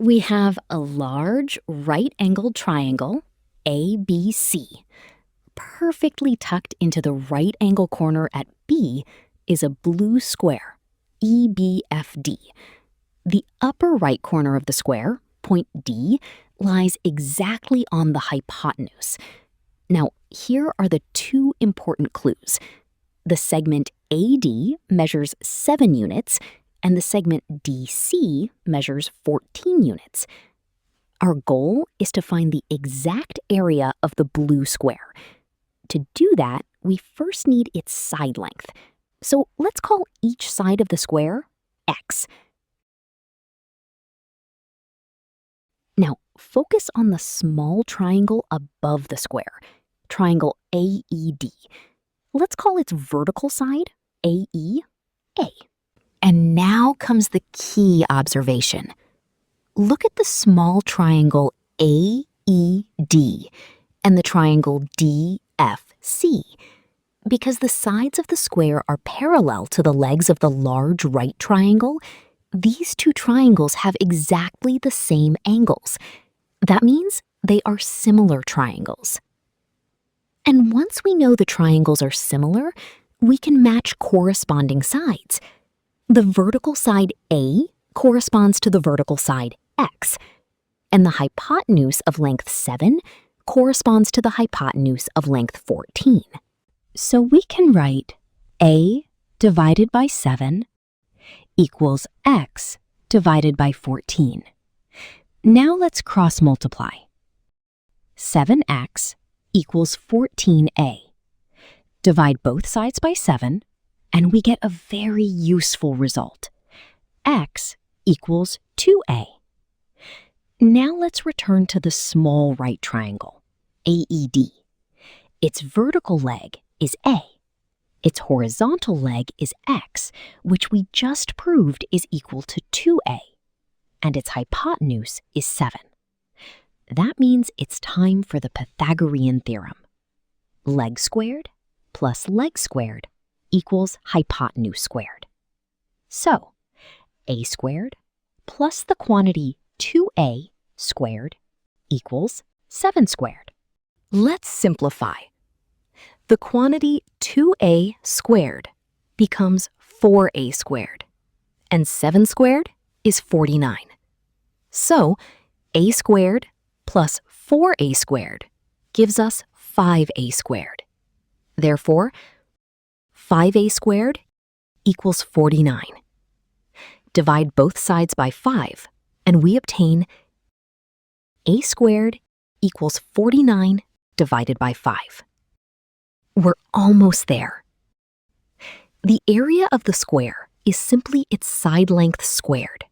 We have a large right-angled triangle, ABC. Perfectly tucked into the right angle corner at B is a blue square, EBFD. The upper right corner of the square, point D, lies exactly on the hypotenuse. Now, here are the two important clues. The segment AD measures 7 units, and the segment DC measures 14 units. Our goal is to find the exact area of the blue square. To do that, we first need its side length. So let's call each side of the square x. Now, focus on the small triangle above the square, triangle AED. Let's call its vertical side AE, A. And now comes the key observation. Look at the small triangle AED and the triangle DFC. Because the sides of the square are parallel to the legs of the large right triangle, these two triangles have exactly the same angles. That means they are similar triangles. And once we know the triangles are similar, we can match corresponding sides. The vertical side A corresponds to the vertical side X, and the hypotenuse of length 7 corresponds to the hypotenuse of length 14. So we can write A divided by 7 equals X divided by 14. Now let's cross multiply. 7x equals 14a. Divide both sides by 7, and we get a very useful result. X equals 2a. Now let's return to the small right triangle, AED. Its vertical leg is A. Its horizontal leg is X, which we just proved is equal to 2a. And its hypotenuse is 7. That means it's time for the Pythagorean theorem. Leg squared plus leg squared equals hypotenuse squared. So, a squared plus the quantity 2a squared equals 7 squared. Let's simplify. The quantity 2a squared becomes 4a squared, and 7 squared is 49. So, a squared plus 4a squared gives us 5a squared. Therefore, 5a squared equals 49. Divide both sides by 5, and we obtain a squared equals 49 divided by 5. We're almost there. The area of the square is simply its side length squared.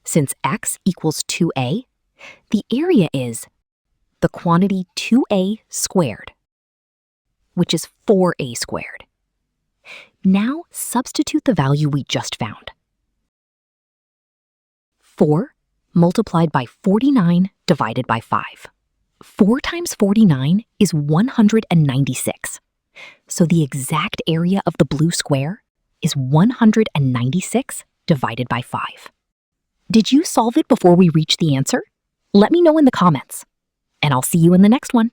Since x equals 2a, the area is the quantity 2a squared, which is 4a squared. Now substitute the value we just found. 4 multiplied by 49 divided by 5. 4 times 49 is 196. So the exact area of the blue square is 196 divided by 5. Did you solve it before we reach the answer? Let me know in the comments, and I'll see you in the next one.